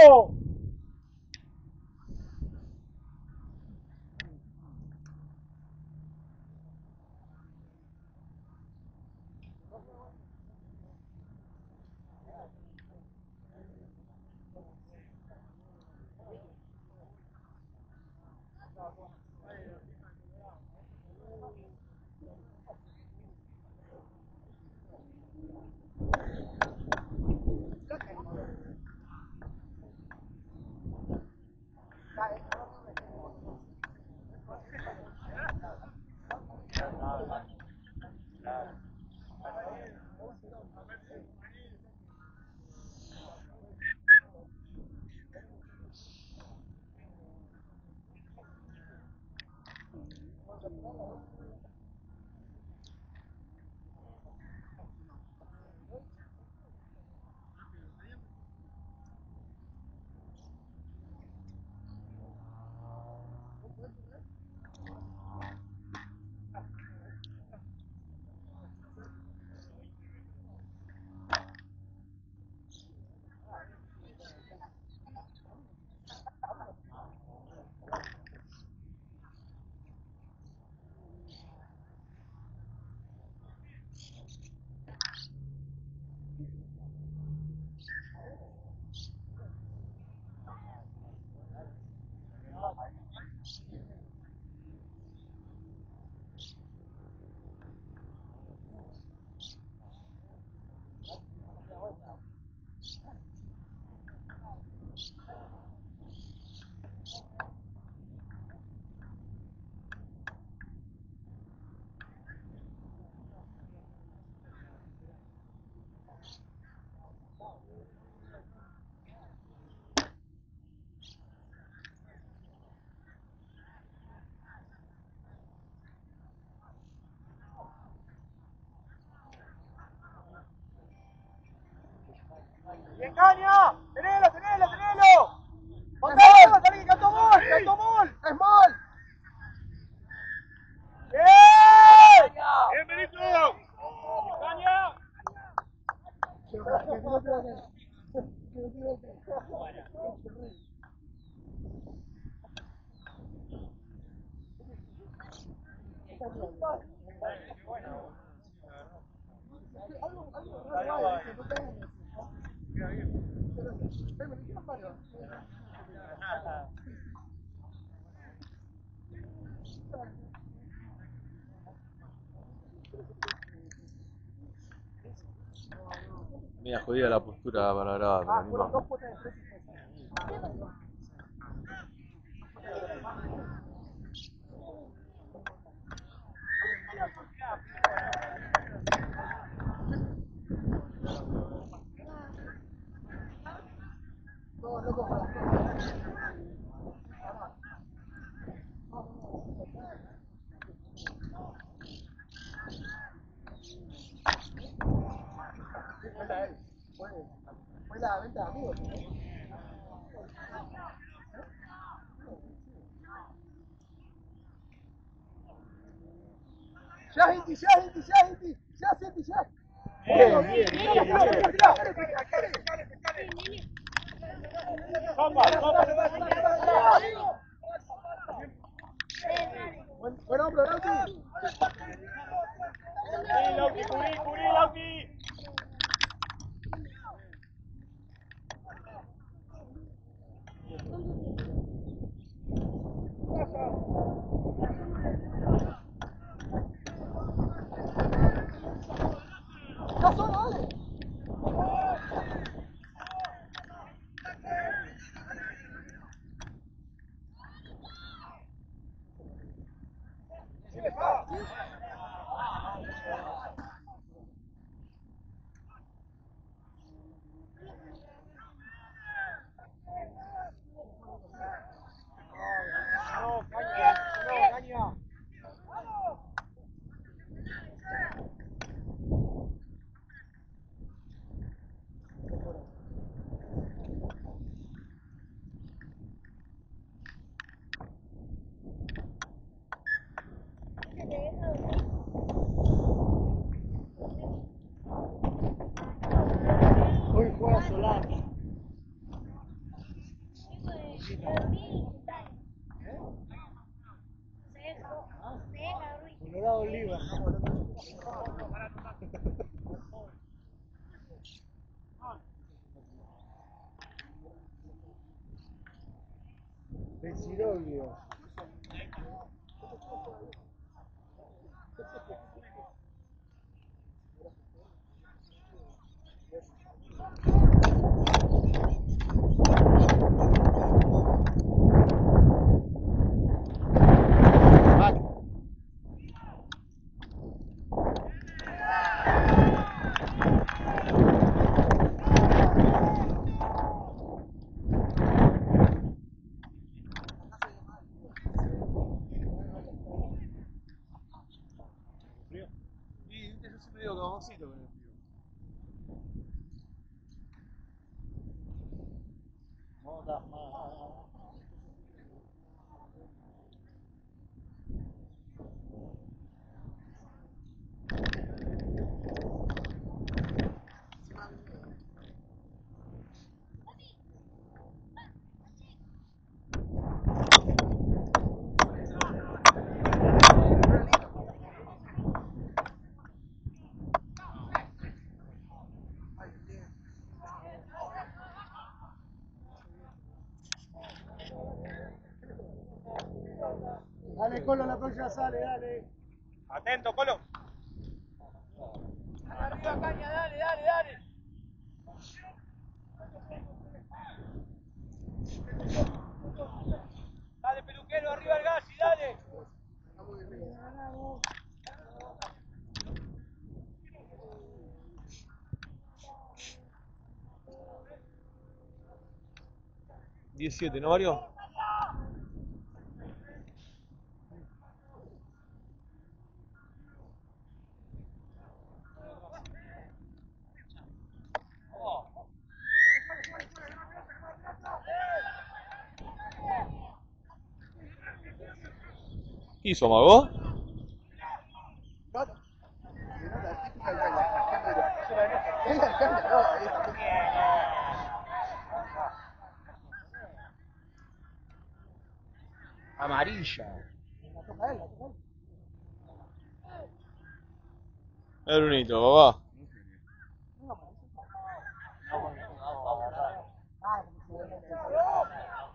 ¡Vamos! ¡Y engaña! ¡Tenelo, tenelo, tenelo! ¡Montalo! ¡Salí! ¡Cantó gol! ¡Cantó gol! ¡Es gol! ¡Bien! ¡Bien, Benito! ¡Engaña! Media jodida la postura para grabar, pero ni modo. ¡Shahidi, Shahidi, Shahidi! ¡Shahidi, Shahidi! ¡Bien, bien, bien! ¡Buen hombre, Lauti! ¡Sí, Lauti, cubrí, Lauti! ¡Ya son, dale! ¡Sí, le va! Colorado Oliva. Deciroglio. Y yo soy medio cagoncito con el frío. Dale, Colo, la próxima sale, dale. Atento, Colo. Arriba, caña, dale, dale, dale. Dale, peluquero, arriba el gas y dale. ¿17, no, Mario? ¿Qué hizo, Mago? Amarilla. El Brunito, papá.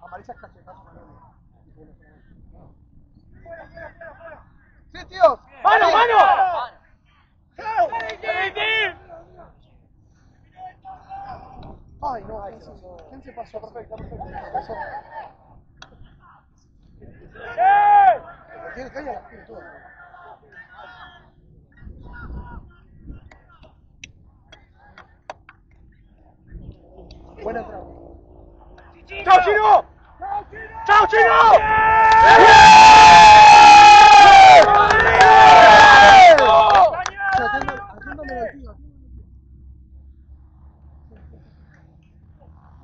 Amarilla es cachetazo. ¡Sí, tío! ¡Mano, mano! Ay, no, ¿quién se pasó? Perfecto, perfecto. Se pasó. Tiene caña, la tiene toda. Buena entrada. ¡Chao, Chino! ¡Chao, Chino! Haciéndome el tío.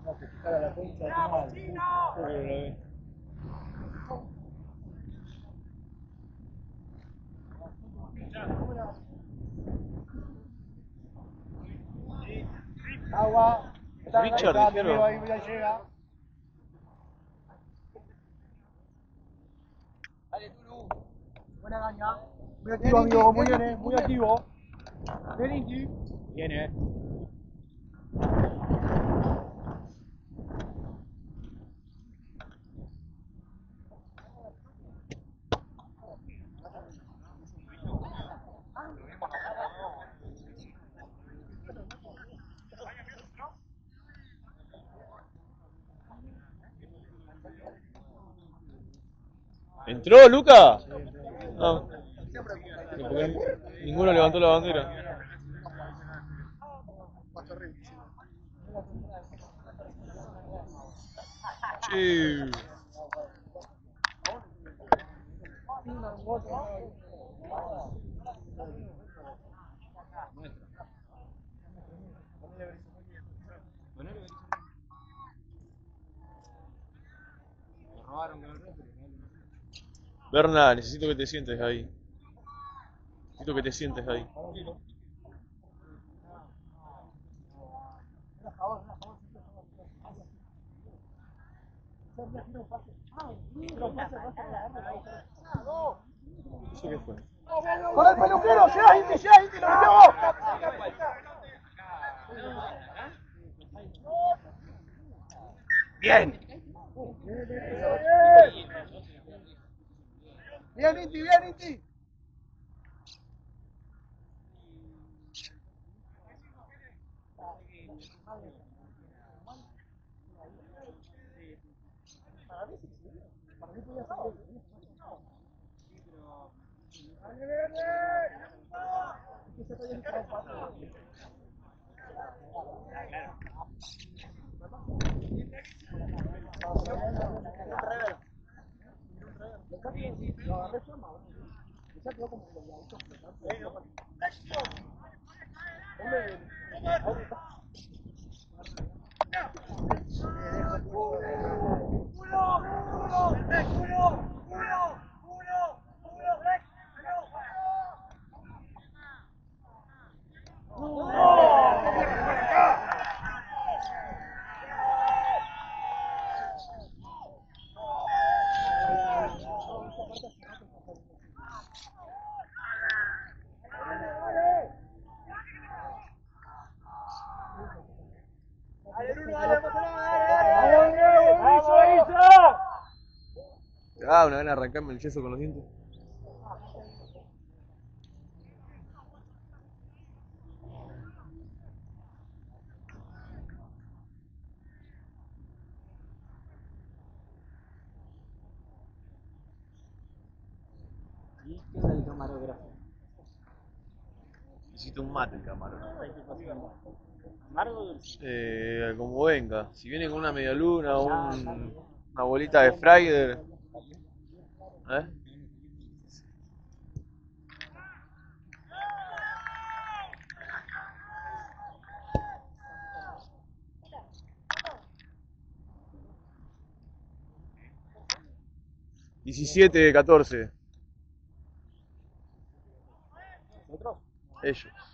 No, te quitara la concha de tu madre. Agua. Richard, Ahí dijeron. ahí ya llega. Dale, Tulu. Buena gaña. Muy activo, amigo. Muy bien, muy activo. Bien, Inti. Viene. ¿Entró, Luca? No. Porque ninguno levantó la bandera. Sí. Berna, necesito que te sientes ahí. Necesito que te sientes ahí. ¿Eso qué fue? ¡Con el peluquero! ¡Llegás, Inti! ¡Llegás, Inti! ¡Lo metió vos! Bien. Bien, Inti, bien, Inti. Ah, una gana de arrancarme el yeso con los dientes. ¿Y qué es el camarógrafo? Necesito un mate el camarón. ¿Amargo o dulce? Como venga. Si viene con una media luna o una bolita de Fraider. ¿Eh? ¿17-14? ¿Nosotros? Ellos.